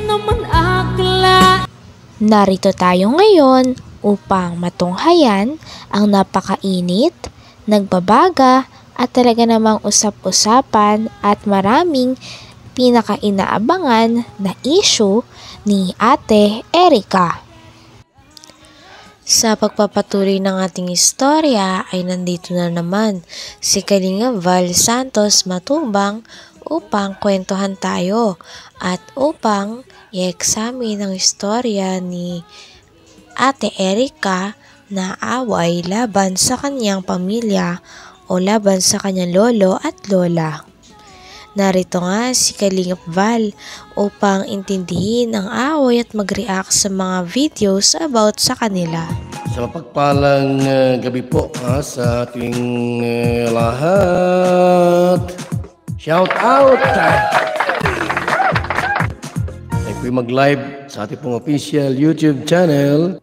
naman akla. Narito tayo ngayon upang matunghayan ang napakainit, nagbabaga at talaga namang usap-usapan at maraming pinaka-inaabangan na issue ni Ate Erica. Sa pagpapatuloy ng ating istorya ay nandito na naman si Kalinga Val Santos Matubang upang kwentuhan tayo at upang i-examine ang istorya ni Ate Erica na away laban sa kanyang pamilya o laban sa kanyang lolo at lola. Narito nga si Kalingap Val upang intindihin ang away at mag-react sa mga videos about sa kanila. Sa mapagpalang gabi po sa ating lahat. Shout out! Ay po mag-live sa ating pong official YouTube channel,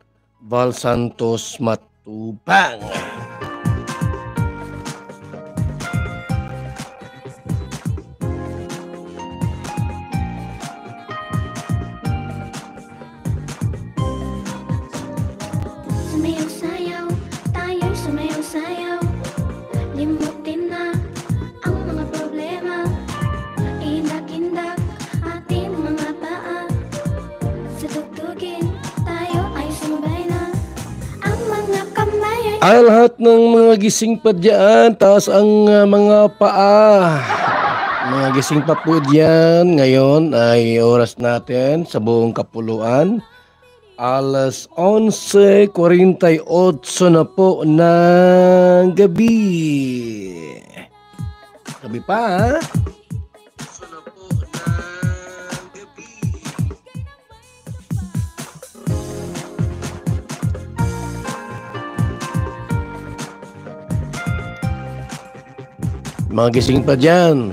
Val Santos Matubang. Sumayaw-sayaw, tayo'y sumayaw-sayaw. Limutin na ang mga problema. Indak-indak ating mga paa. Sa tugtugin, tayo ay sumabay na. Ang mga kamay Ay lahat ng mga gising pa dyan, taas ang mga paa. Mga gising pa po dyan, ngayon ay oras natin sa buong kapuluan. Alas 11:48 na po ng gabi. Gabi pa ha? Na po ng gabi. Mga gising pa dyan.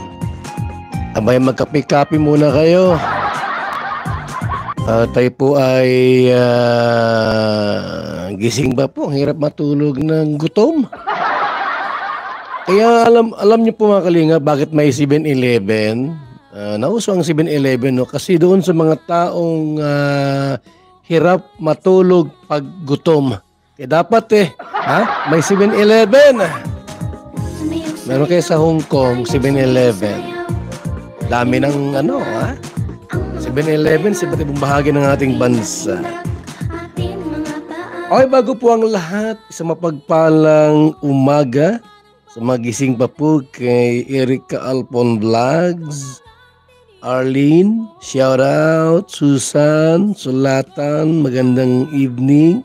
Abay magkape-kape muna kayo. Tayo po ay gising ba po? Ang hirap matulog ng gutom. Kaya alam niyo po mga kalinga bakit may 7-Eleven. Nauso ang 7-Eleven no? Kasi doon sa mga taong hirap matulog pag gutom. Kaya dapat may 7-Eleven. Meron kayo sa Hong Kong 7-Eleven. Dami ng 7-Eleven sa iba't ibang bahagi ng ating bansa. Okay, bago po ang lahat, isang mapagpalang umaga sa magising pa po kay Erica Alpon Vlogs, Arlene, shout out, Susan, Sulatan, magandang evening,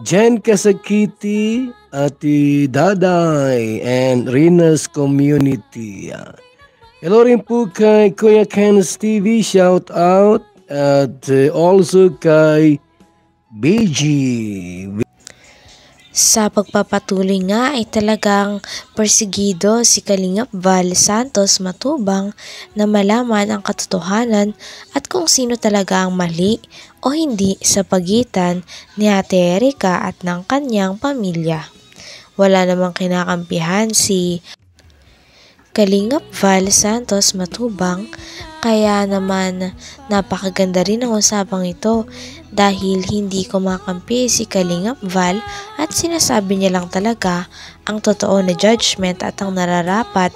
Jen Kasakiti, Ati Daday, and Rina's Community. Hello rin po kay Kuya Ken's TV, shout out, at also kay BG. Sa pagpapatuloy nga ay talagang persigido si Kalingap Val Santos Matubang na malaman ang katotohanan at kung sino talaga ang mali o hindi sa pagitan ni Ate Erica at ng kanyang pamilya. Wala namang kinakampihan si Kalingap Val Santos Matubang, kaya naman napakaganda rin ang usapang ito dahil hindi kumakampi si Kalingap Val at sinasabi niya lang talaga ang totoo na judgment at ang nararapat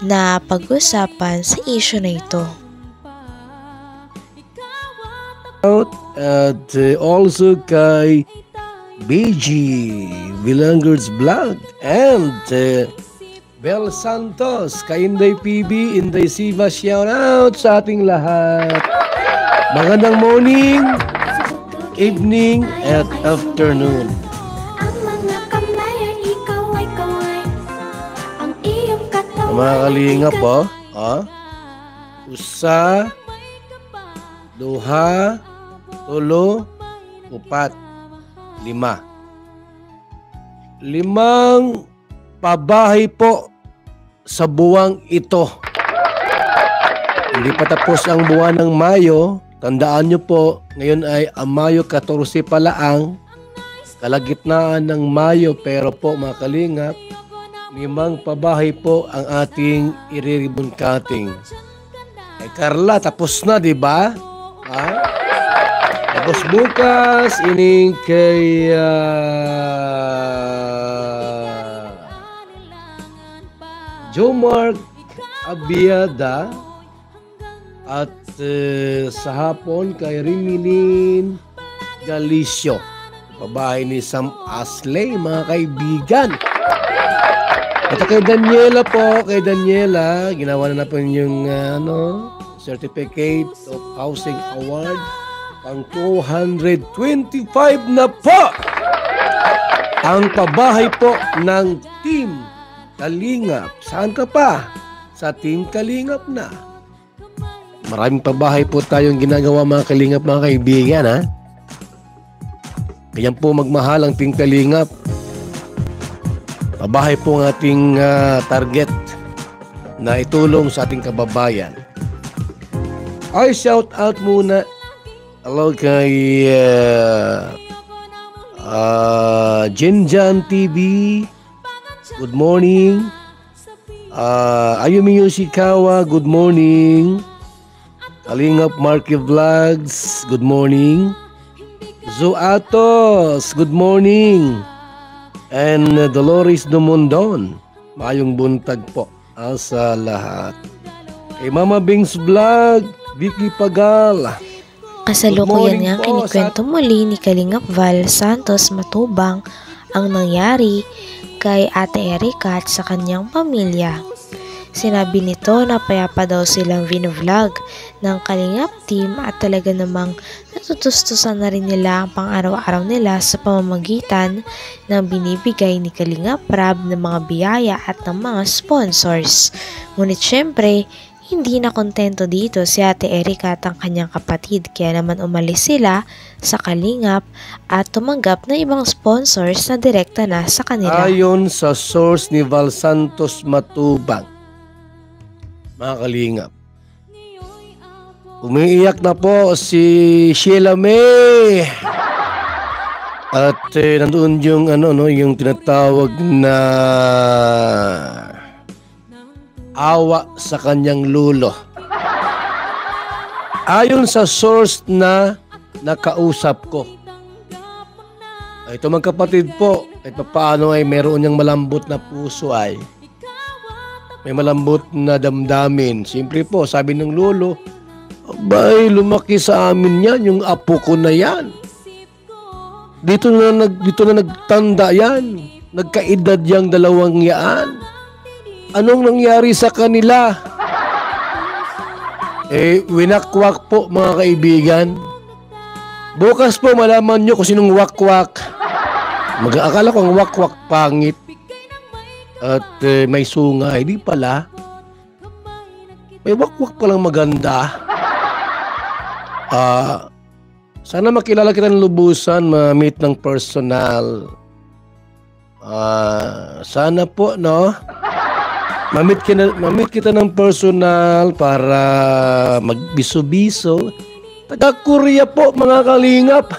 na pag-usapan sa issue na ito. At also kay BG Vilangers Vlog and Bel Santos, kay Inday PB, Inday Siva, shout out sa ating lahat. Magandang morning, evening, at afternoon. ang mga kamay ay ikaw-ay-kaway. Ang iyong katawan Mga kalinga po, usa, duha, tulo, upat, lima. Limang pabahay po sa buwang ito. Hindi pa tapos ang buwan ng Mayo. Tandaan nyo po, ngayon ay Mayo 14 pa lang. Kalagitnaan ng Mayo, pero po mga kalingap, 5 pabahay po ang ating i-ribbon cutting. Ay Carla, tapos na, di ba? Ha? Tapos bukas, ining kay Jomark Abiada at sa hapon kay Rimilin Galicio, babae ni Sam Asley, mga kaibigan. At kay Daniela po, ginawa na po yung Certificate of Housing Award pang 225 na po ang pabahay po ng Team Kalingap. Saan ka pa? Sa Team Kalingap na. Maraming pabahay po tayong ginagawa, mga Kalingap, mga kaibigan, ha? Kaya po magmahal ang Team Kalingap. Pabahay po ang ating target na itulong sa ating kababayan. Ay, shout out muna. Hello kay Jinjan TV. Good morning. Ayumi Yoshikawa, good morning. Kalingap Marky Vlogs, good morning. Zuatos, good morning. And Dolores Dumondon, mayong buntag po sa lahat. Kay Mama Bings Vlog, Vicky Pagal. Kasalukuyan nga kinikwento muli ni Kalingap Val Santos Matubang ang nangyari kay Ate Erica at sa kanyang pamilya. Sinabi nito na payapa daw silang vlog ng Kalingap team at talaga namang natutustusan na rin nila ang pang-araw-araw nila sa pamamagitan ng binibigay ni Kalingap Rab ng mga biyaya at ng mga sponsors. Ngunit syempre, hindi na kontento dito si Ate Erica at ang kanyang kapatid, kaya naman umalis sila sa Kalingap at tumanggap ng ibang sponsors na direkta na sa kanila. Ayon sa source ni Val Santos Matubang, mga Kalingap, umiiyak na po si Sheila May. At nandoon yung yung tinatawag na awa sa kanyang lulo. Ayon sa source na nakausap ko, ito mga kapatid po, kahit paano ay meron niyang malambot na puso, ay may malambot na damdamin. Siyempre po, sabi ng lolo, abay, lumaki sa amin yan, yung apo ko na yan. Dito na nagtanda yan, nagkaedad yang dalawang yaan. Anong nangyari sa kanila? Winakwak po, mga kaibigan. Bukas po malaman nyo kung sinong wakwak. Mag-aakala ko ang wakwak pangit at may sungay. Di pala. May wakwak palang maganda. Sana makilala kita ng lubusan, ma-meet ng personal. Sana po, no? Mamit kita ng personal para magbiso-biso. Taga-Korea po, mga Kalingap.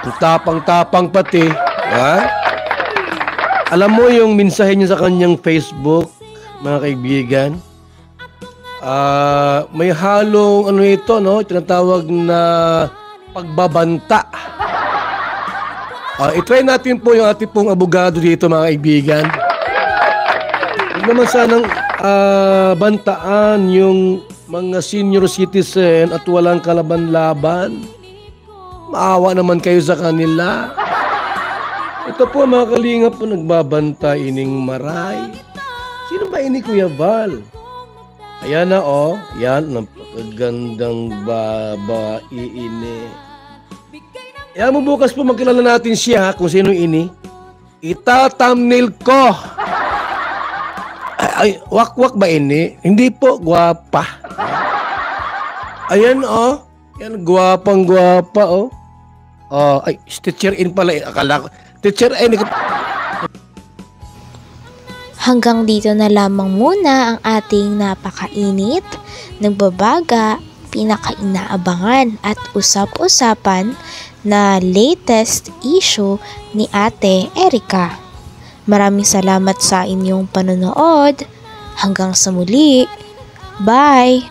Ang tapang-tapang pati. Ha? Alam mo yung mensahe niya sa kanyang Facebook, mga kaibigan? May halong ito, no? Tinatawag na pagbabanta. I-try natin po yung ating pong abogado dito, mga kaibigan. Huwag naman sanang bantaan yung mga senior citizen at walang kalaban-laban. Maawa naman kayo sa kanila. Ito po, mga Kalingap po, nagbabanta ining maray. Sino ba ini, Kuya Val? Ayan na, oh. Yan, napakagandang babae ini. Ayan mo, bukas po magkilala natin siya kung sino ini. Ita-thumbnail ko. Ay, wakwak ba ini? Hindi po, gwapa. Ayan, oh. Yan, gwapang-gwapa, oh. Ay, teacher in pala. Akala ko, teacher in. Hanggang dito na lamang muna ang ating napakainit, nagbabaga, pinakainaabangan at usap-usapan na latest issue ni Ate Erica. Maraming salamat sa inyong panonood. Hanggang sa muli. Bye!